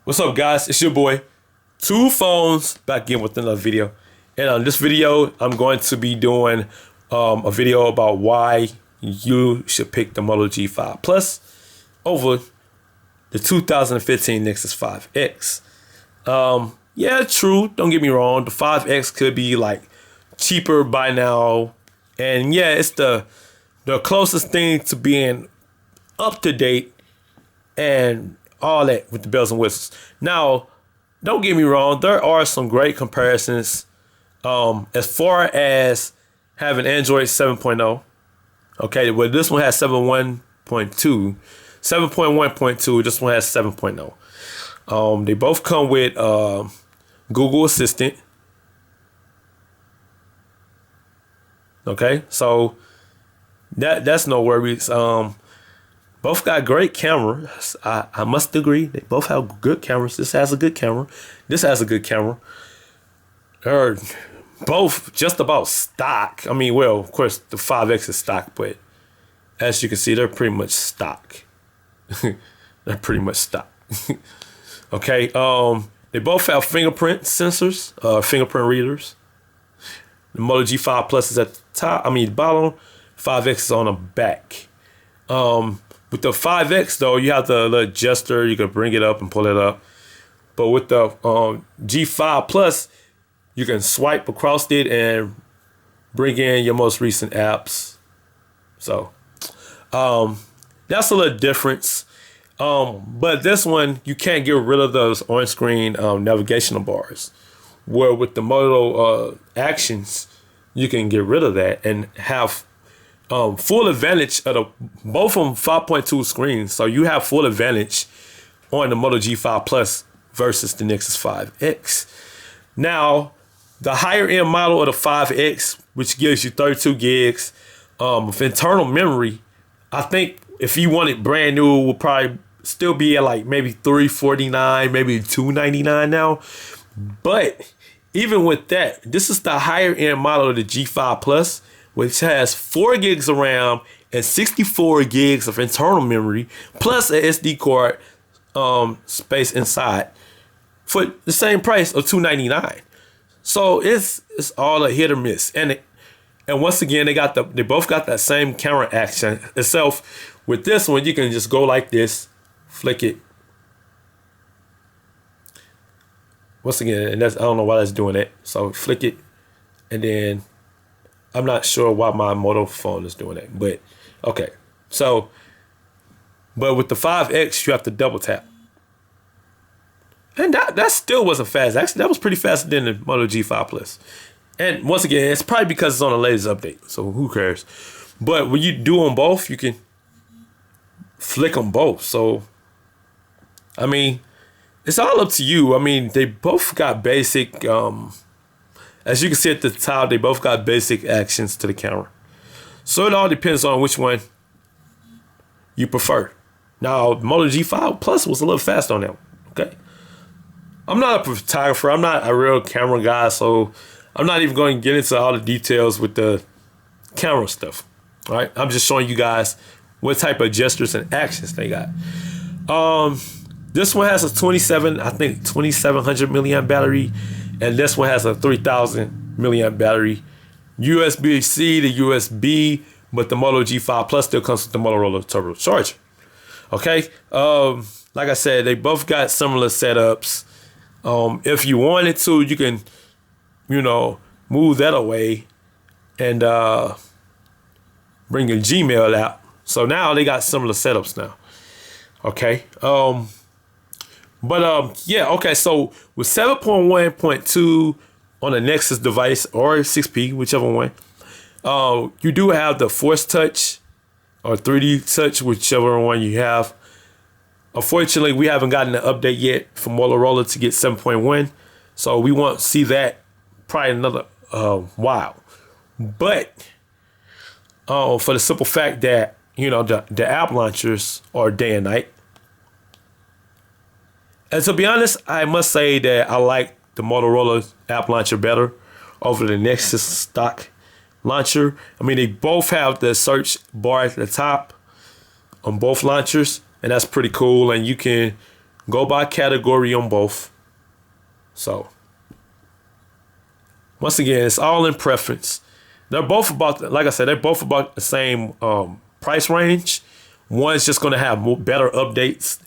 What's up, guys? It's your boy, Two Phones, back again with another video. And on this video, I'm going to be doing a video about why you should pick the Moto G5 Plus over the 2015 Nexus 5X. Yeah, true. Don't get me wrong. The 5X could be like cheaper by now, and yeah, it's the closest thing to being up to date and all that with the bells and whistles. Now, don't get me wrong, there are some great comparisons as far as having Android 7.0. Okay, well, this one has 7.1.2, 7.1.2, this one has 7.0. They both come with Google Assistant. Okay, so that's no worries. Both got great cameras. I must agree. They both have good cameras. This has a good camera. This has a good camera. They're both just about stock. I mean, well, of course, the 5X is stock, but as you can see, they're pretty much stock. They're pretty much stock. Okay. They both have fingerprint sensors, fingerprint readers. The Moto G5 Plus is at the top. I mean, bottom. 5X is on the back. With the 5X though, you have the little gesture. You can bring it up and pull it up. But with the G5 Plus, you can swipe across it and bring in your most recent apps. So that's a little difference. But this one, you can't get rid of those on-screen navigational bars. Where with the Moto Actions, you can get rid of that and have full advantage of both of them 5.2 screens. So you have full advantage on the Moto G5 Plus versus the Nexus 5X. Now, the higher end model of the 5X, which gives you 32 gigs of internal memory, I think if you want it brand new, will probably still be at like maybe $349, maybe $299 now. But even with that, this is the higher end model of the G5 Plus, which has 4 gigs of RAM and 64 gigs of internal memory, plus an SD card space inside, for the same price of $299. So it's all a hit or miss. And once again, they both got that same camera action itself. With this one, you can just go like this, flick it. Once again, and I don't know why that's doing that. So flick it, and then I'm not sure why my Moto phone is doing that, but okay. So, but with the 5X, you have to double tap. And that still wasn't fast. Actually, that was pretty faster than the Moto G5 Plus. And once again, it's probably because it's on the latest update, so who cares? But when you do them both, you can flick them both. So, I mean, it's all up to you. I mean, they both got basic, as you can see at the top, they both got basic actions to the camera. So it all depends on which one you prefer. Now, Moto G5 Plus was a little fast on that one, okay? I'm not a photographer. I'm not a real camera guy, so I'm not even going to get into all the details with the camera stuff, all right? I'm just showing you guys what type of gestures and actions they got. This one has a 2700 milliamp battery, and this one has a 3000 milliamp battery. USB-C to USB, but the Moto G5 Plus still comes with the Motorola Turbo Charger. Okay, like I said, they both got similar setups. If you wanted to, you can, move that away and bring your Gmail out. So now they got similar setups now. Okay. Yeah, okay, so with 7.1.2 on a Nexus device or 6P, whichever one, you do have the Force Touch or 3D Touch, whichever one you have. Unfortunately, we haven't gotten an update yet from Motorola to get 7.1, so we won't see that probably another while. But for the simple fact that, the app launchers are day and night. And to be honest, I must say that I like the Motorola app launcher better over the Nexus stock launcher. I mean, they both have the search bar at the top on both launchers, and that's pretty cool. And you can Go by category on both. So once again, it's all in preference. They're both about, like I said, they're both about the same price range. One's just going to have better updates,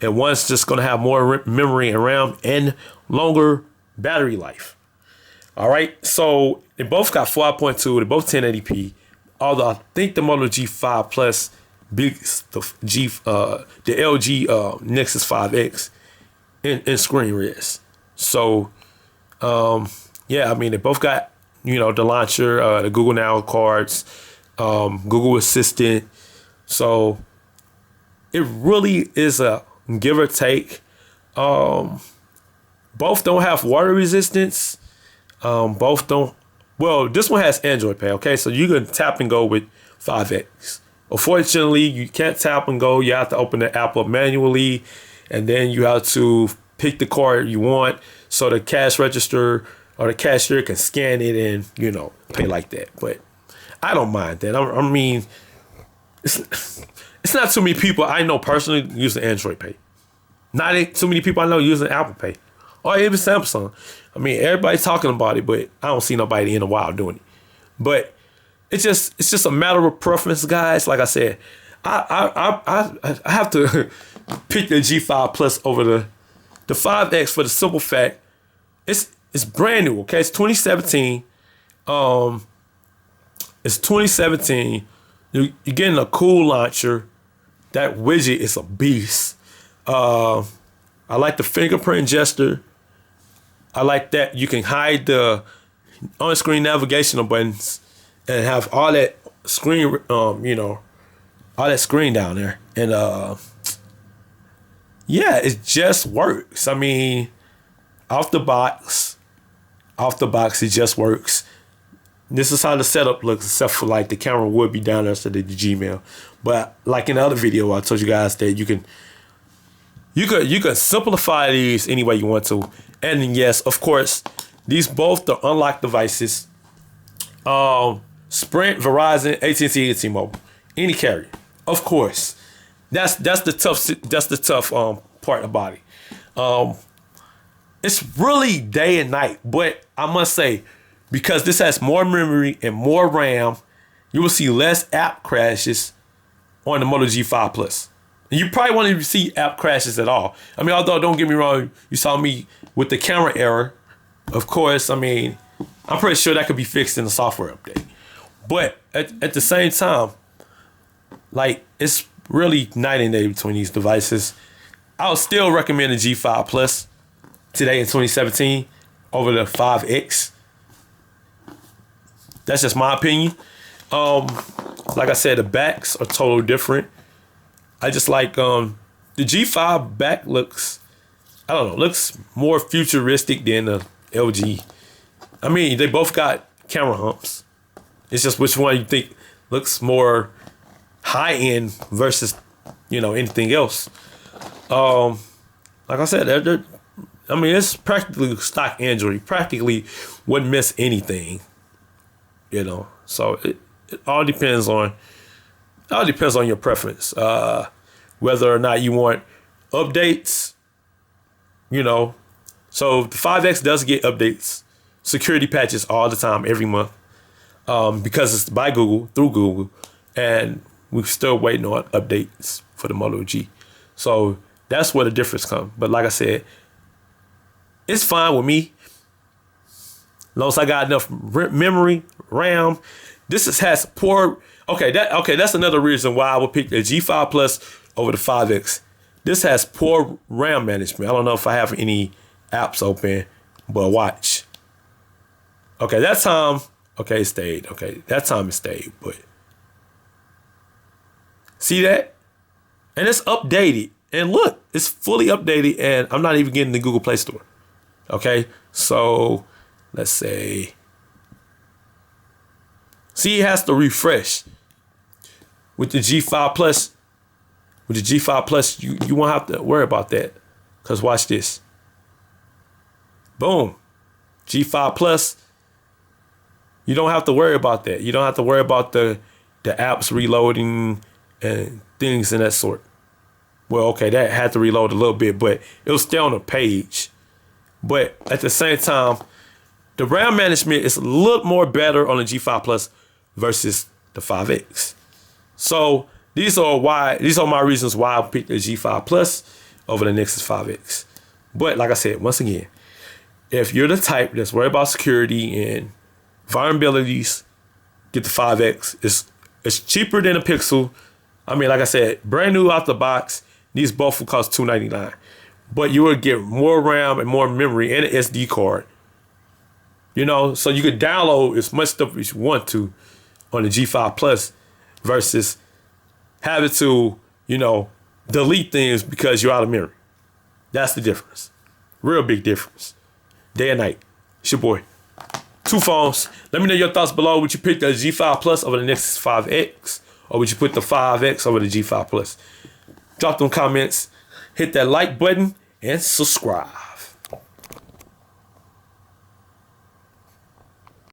and one's just going to have more memory and RAM and longer battery life. All right, so they both got 5.2. They're both 1080p. Although I think the Moto G5 Plus beats the LG Nexus 5X in screen res. So yeah, I mean, they both got, you know, the launcher, the Google Now cards, Google Assistant. So it really is a give or take. Both don't have water resistance. Both don't. Well, this one has Android Pay. Okay, so you can tap and go with 5X. Unfortunately, you can't tap and go. You have to open the app up manually, and then you have to pick the card you want, so the cash register or the cashier can scan it and, you know, pay like that. But I don't mind that. I mean, it's not too many people I know personally using Android Pay. Not too many people I know using Apple Pay or even Samsung. I mean, everybody's talking about it, but I don't see nobody in the wild doing it. But it's just a matter of preference, guys. Like I said, I have to pick the G5 Plus over the 5X for the simple fact it's brand new. Okay, it's 2017. It's 2017. You're getting a cool launcher. That widget is a beast. I like the fingerprint gesture. I like that you can hide the on-screen navigational buttons and have all that screen, you know, all that screen down there. And yeah, it just works. I mean, off the box, it just works. This is how the setup looks, except for like the camera would be down there instead of the Gmail. But like in the other video, I told you guys that you can simplify these any way you want to. And then, yes, of course, these both the unlocked devices. Sprint, Verizon, AT&T, and T-Mobile, any carrier. Of course, that's the tough part about it. It's really day and night, but I must say, because this has more memory and more RAM, you will see less app crashes on the Moto G5 Plus. And you probably won't even see app crashes at all. I mean, although don't get me wrong, you saw me with the camera error. Of course, I mean, I'm pretty sure that could be fixed in the software update. But at the same time, like, it's really night and day between these devices. I would still recommend the G5 Plus today in 2017 over the 5X. That's just my opinion. Like I said, the backs are totally different. I just like the G5 back looks, I don't know, looks more futuristic than the LG. I mean, they both got camera humps. It's just which one you think looks more high end versus, you know, anything else. Like I said, I mean, it's practically stock Android. Practically wouldn't miss anything, you know. So it all depends on your preference. Whether or not you want updates, you know. So the 5X does get updates, security patches all the time, every month, because it's by Google, through Google, and we're still waiting on updates for the Moto G. So that's where the difference comes. But like I said, it's fine with me. As long as I got enough memory, RAM. This has poor. Okay, that's another reason why I would pick the G5 Plus over the 5X. This has poor RAM management. I don't know if I have any apps open, but watch. Okay, that time. Okay, it stayed. Okay, that time it stayed. But see that? And it's updated. And look, it's fully updated, and I'm not even getting the Google Play Store. Okay, so let's say. See, it has to refresh. With the G5 Plus, you won't have to worry about that. Because watch this. Boom. G5 Plus, you don't have to worry about that. You don't have to worry about the apps reloading and things in that sort. Well, okay, that had to reload a little bit, but it was still on the page. But at the same time, the RAM management is a little more better on the G5 Plus versus the 5X. So these are my reasons why I picked the G5 Plus over the Nexus 5X. But like I said, once again, if you're the type that's worried about security and vulnerabilities, get the 5X. It's cheaper than a Pixel. I mean, like I said, brand new out the box. These both will cost $299. But you will get more RAM and more memory and an SD card. You know, so you could download as much stuff as you want to on the G5 Plus versus having to, you know, delete things because you're out of memory. That's the difference. Real big difference. Day and night. It's your boy. 2 phones. Let me know your thoughts below. Would you pick the G5 Plus over the Nexus 5X? Or would you put the 5X over the G5 Plus? Drop them comments. Hit that like button and subscribe.